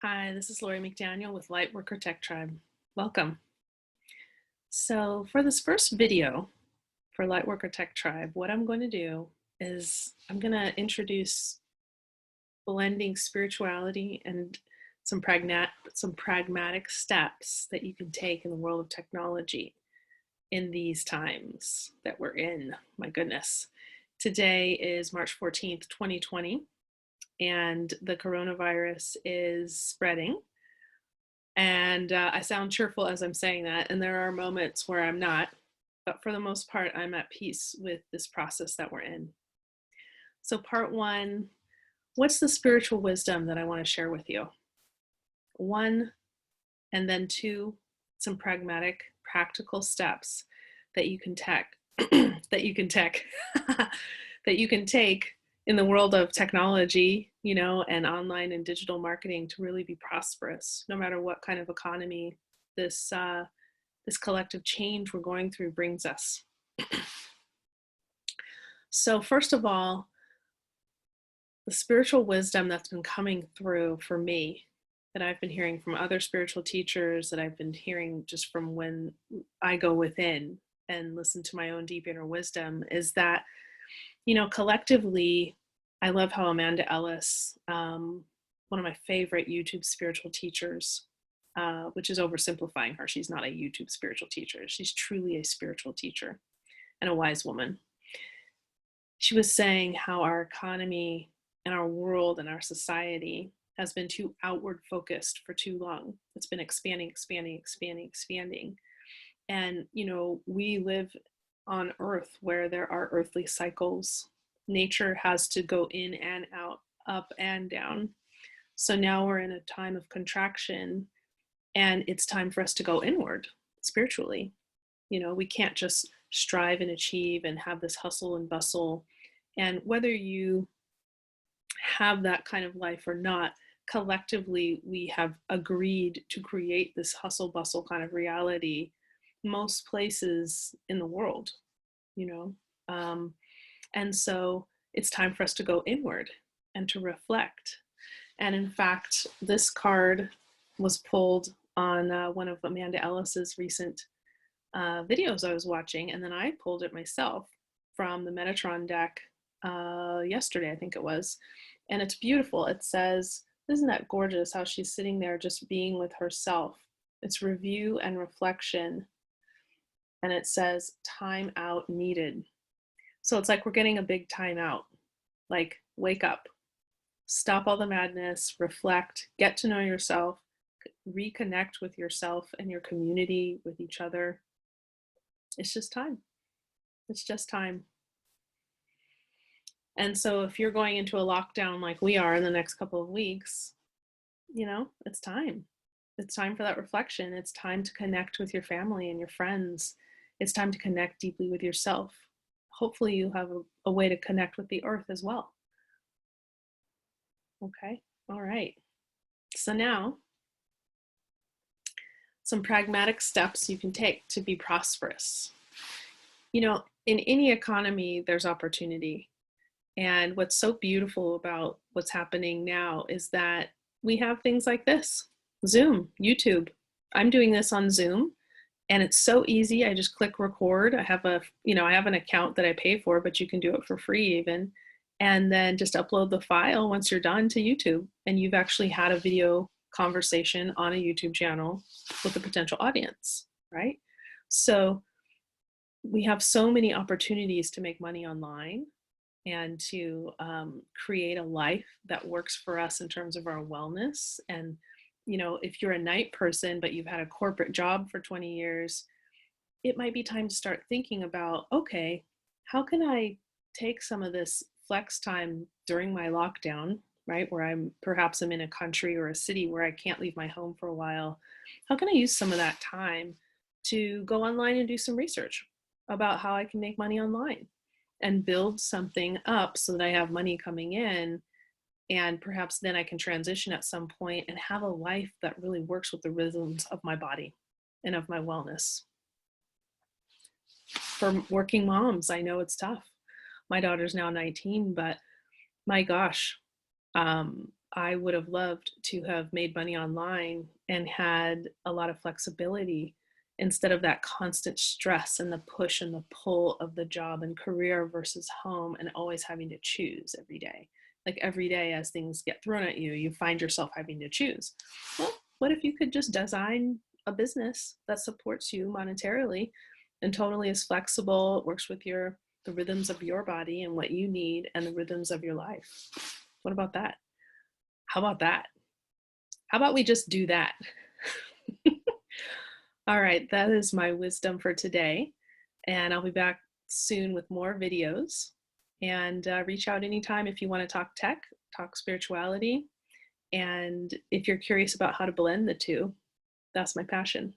Hi, this is Lori McDaniel with Lightworker Tech Tribe. Welcome. So for this first video for Lightworker Tech Tribe, what I'm going to do is I'm going to introduce blending spirituality and some pragmatic steps that you can take in the world of technology in these times that we're in. My goodness. Today is March 14th, 2020, and the coronavirus is spreading. And I sound cheerful as I'm saying that, and there are moments where I'm not, but for the most part, I'm at peace with this process that we're in. So part one, what's the spiritual wisdom that I want to share with you? One, and then two, some pragmatic, practical steps that you can that you can that you can take in the world of technology, and online and digital marketing to really be prosperous, no matter what kind of economy this collective change we're going through brings us. So first of all, the spiritual wisdom that's been coming through for me, that I've been hearing from other spiritual teachers, that I've been hearing just from when I go within and listen to my own deep inner wisdom, is that, collectively, I love how Amanda Ellis, one of my favorite YouTube spiritual teachers, which is oversimplifying her. She's not a YouTube spiritual teacher. She's truly a spiritual teacher and a wise woman. She was saying how our economy and our world and our society has been too outward focused for too long. It's been expanding. And, we live on Earth where there are earthly cycles. Nature has to go in and out, up and down. So now we're in a time of contraction, and it's time for us to go inward spiritually. We can't just strive and achieve and have this hustle and bustle. And whether you have that kind of life or not, collectively, we have agreed to create this hustle bustle kind of reality most places in the world, and so it's time for us to go inward and to reflect. And in fact, this card was pulled on one of Amanda Ellis's recent videos I was watching, and then I pulled it myself from the Metatron deck yesterday, I think it was. And it's beautiful. It says, isn't that gorgeous how she's sitting there just being with herself? It's review and reflection. And it says time out needed. So it's like we're getting a big time out. Like, wake up, stop all the madness, reflect, get to know yourself, reconnect with yourself and your community, with each other. It's just time. It's just time. And so if you're going into a lockdown like we are in the next couple of weeks, it's time. It's time for that reflection. It's time to connect with your family and your friends. It's time to connect deeply with yourself. Hopefully you have a way to connect with the earth as well. Okay, all right. So now, some pragmatic steps you can take to be prosperous. In any economy, there's opportunity. And what's so beautiful about what's happening now is that we have things like this, Zoom, YouTube. I'm doing this on Zoom, and it's so easy. I just click record. I have an account that I pay for, but you can do it for free even. And then just upload the file once you're done to YouTube, and you've actually had a video conversation on a YouTube channel with a potential audience, right? So we have so many opportunities to make money online and to create a life that works for us in terms of our wellness. And, if you're a night person, but you've had a corporate job for 20 years, it might be time to start thinking about, okay, how can I take some of this flex time during my lockdown, right? Where I'm in a country or a city where I can't leave my home for a while. How can I use some of that time to go online and do some research about how I can make money online and build something up so that I have money coming in, and perhaps then I can transition at some point and have a life that really works with the rhythms of my body and of my wellness. For working moms, I know it's tough. My daughter's now 19, but my gosh, I would have loved to have made money online and had a lot of flexibility instead of that constant stress and the push and the pull of the job and career versus home and always having to choose every day. Like every day, as things get thrown at you, you find yourself having to choose. Well, what if you could just design a business that supports you monetarily and totally is flexible, works with the rhythms of your body and what you need and the rhythms of your life? What about that? How about that? How about we just do that? All right, that is my wisdom for today. And I'll be back soon with more videos. And reach out anytime if you want to talk tech, talk spirituality. And if you're curious about how to blend the two, that's my passion.